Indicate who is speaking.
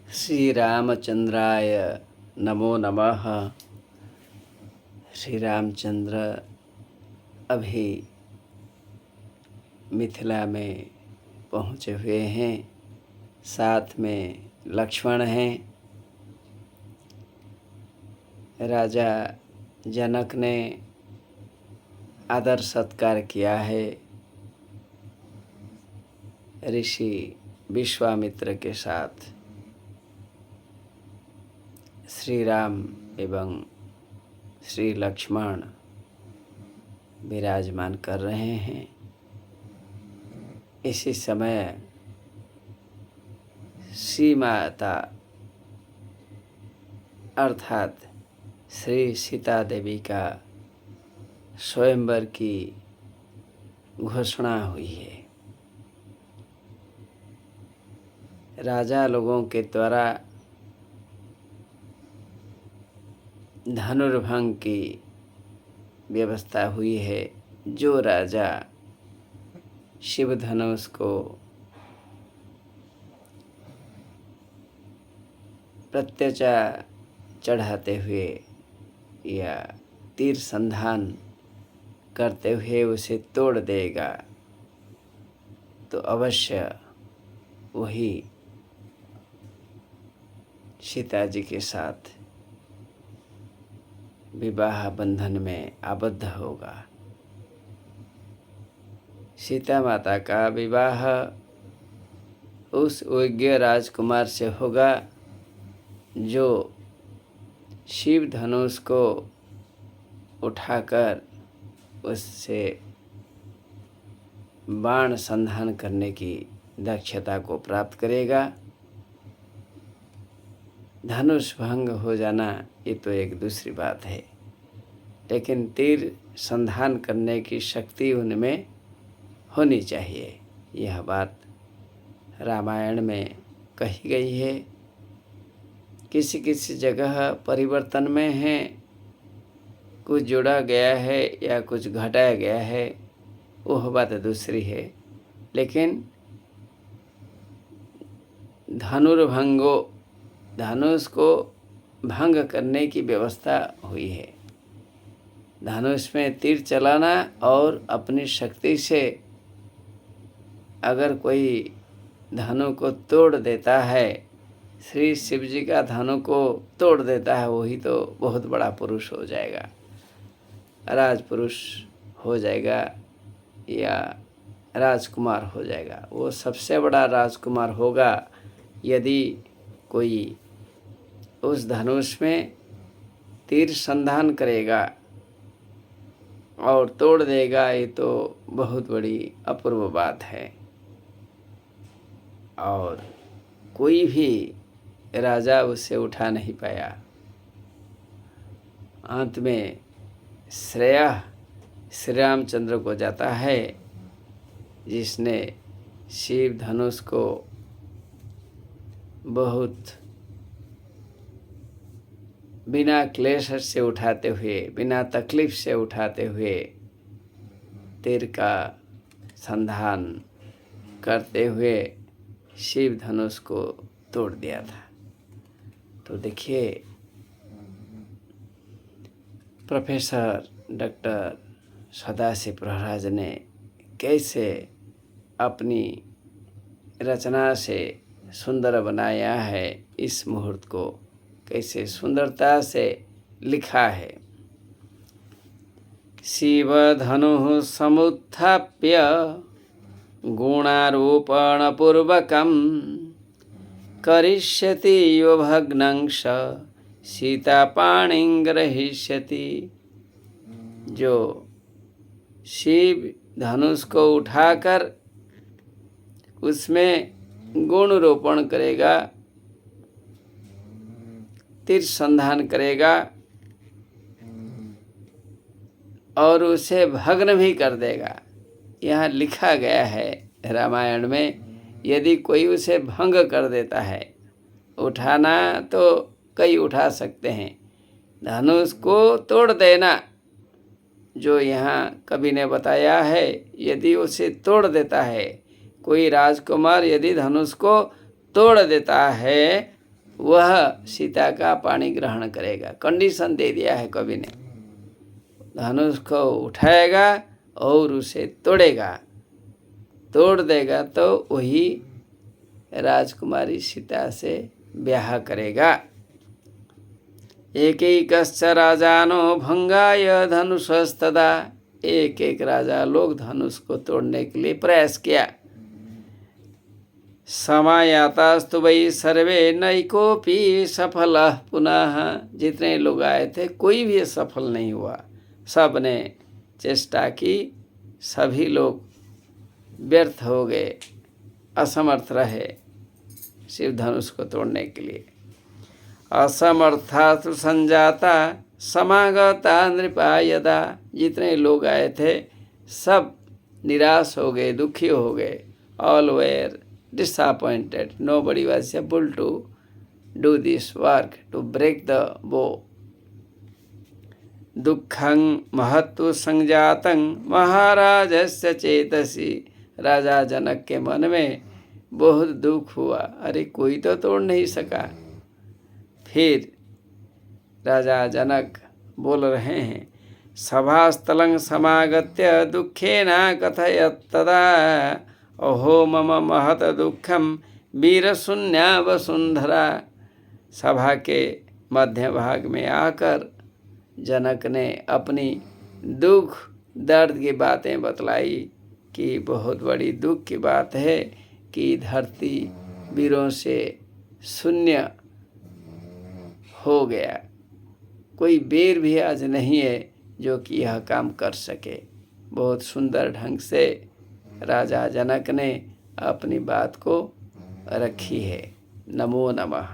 Speaker 1: श्री रामचंद्राय नमो नमः। श्री रामचंद्र अभी मिथिला में पहुँचे हुए हैं, साथ में लक्ष्मण हैं। राजा जनक ने आदर सत्कार किया है ऋषि विश्वामित्र के साथ। श्री राम एवं श्री लक्ष्मण विराजमान कर रहे हैं। इसी समय श्री माता अर्थात श्री सीता देवी का स्वयंवर की घोषणा हुई है। राजा लोगों के द्वारा धनुर्भंग की व्यवस्था हुई है। जो राजा शिव धनुष को प्रत्यचा चढ़ाते हुए या तीर संधान करते हुए उसे तोड़ देगा तो अवश्य वही सीता जी के साथ विवाह बंधन में आबद्ध होगा। सीता माता का विवाह उस योग्य राजकुमार से होगा जो शिव धनुष को उठाकर उससे बाण संधान करने की दक्षता को प्राप्त करेगा। धनुष भंग हो जाना ये तो एक दूसरी बात है, लेकिन तीर संधान करने की शक्ति उनमें होनी चाहिए। यह बात रामायण में कही गई है। किसी किसी जगह परिवर्तन में है, कुछ जोड़ा गया है या कुछ घटाया गया है, वह बात दूसरी है। लेकिन धनुष को भंग करने की व्यवस्था हुई है। धनुष में तीर चलाना और अपनी शक्ति से अगर कोई धनु को तोड़ देता है, श्री शिव जी का धनु को तोड़ देता है, वही तो बहुत बड़ा पुरुष हो जाएगा, राजपुरुष हो जाएगा या राजकुमार हो जाएगा। वो सबसे बड़ा राजकुमार होगा यदि कोई उस धनुष में तीर संधान करेगा और तोड़ देगा। ये तो बहुत बड़ी अपूर्व बात है। और कोई भी राजा उसे उठा नहीं पाया। अंत में श्रेय श्री रामचंद्र को जाता है, जिसने शिव धनुष को बहुत बिना क्लेश से उठाते हुए, बिना तकलीफ से उठाते हुए तीर का संधान करते हुए शिव धनुष को तोड़ दिया था। तो देखिए, प्रोफेसर डॉक्टर सदाशिव प्रहराज ने कैसे अपनी रचना से सुंदर बनाया है। इस मुहूर्त को कैसे सुंदरता से लिखा है। शिव धनु समुत्थाप्य गुणारोपण पूर्वकं करिष्यति यो भग्नंश सीता पाणिं ग्रहीष्यति। जो शिव धनुष को उठाकर उसमें गुण रोपण करेगा, तीर संधान करेगा और उसे भग्न भी कर देगा। यहाँ लिखा गया है रामायण में, यदि कोई उसे भंग कर देता है, उठाना तो कई उठा सकते हैं, धनुष को तोड़ देना जो यहाँ कवि ने बताया है, यदि उसे तोड़ देता है, कोई राजकुमार यदि धनुष को तोड़ देता है वह सीता का पाणी ग्रहण करेगा। कंडीशन दे दिया है कवि ने। धनुष को उठाएगा और उसे तोड़ेगा, तोड़ देगा तो वही राजकुमारी सीता से ब्याह करेगा। एकैकश्च राजानो भंगाय धनुषस्तदा। एक एक राजा लोग धनुष को तोड़ने के लिए प्रयास किया। समायातास्तु वै सर्वे नैकोपि सफलः पुनः। जितने लोग आए थे कोई भी सफल नहीं हुआ। सब ने चेष्टा की, सभी लोग व्यर्थ हो गए, असमर्थ रहे शिव धनुष को तोड़ने के लिए। असमर्थास्तु संजाता समागता नृपा यदा। जितने लोग आए थे सब निराश हो गए, दुखी हो गए। All were disappointed. Nobody was able to do this work, to break the bow. दुखं महत्व संजातं महाराजस्य चेतसि। राजा जनक के मन में बहुत दुख हुआ, अरे कोई तो तोड़ नहीं सका। फिर राजा जनक बोल रहे हैं, सभास्थलं समागत्य दुखेन कथयत् तदा। अहो मम महत दुखम वीरशून्या वसुंधरा। सभा के मध्य भाग में आकर जनक ने अपनी दुख दर्द की बातें बतलाई कि बहुत बड़ी दुख की बात है कि धरती वीरों से शून्य हो गया। कोई वीर भी आज नहीं है जो कि यह काम कर सके। बहुत सुंदर ढंग से राजा जनक ने अपनी बात को रखी है। नमो नमः।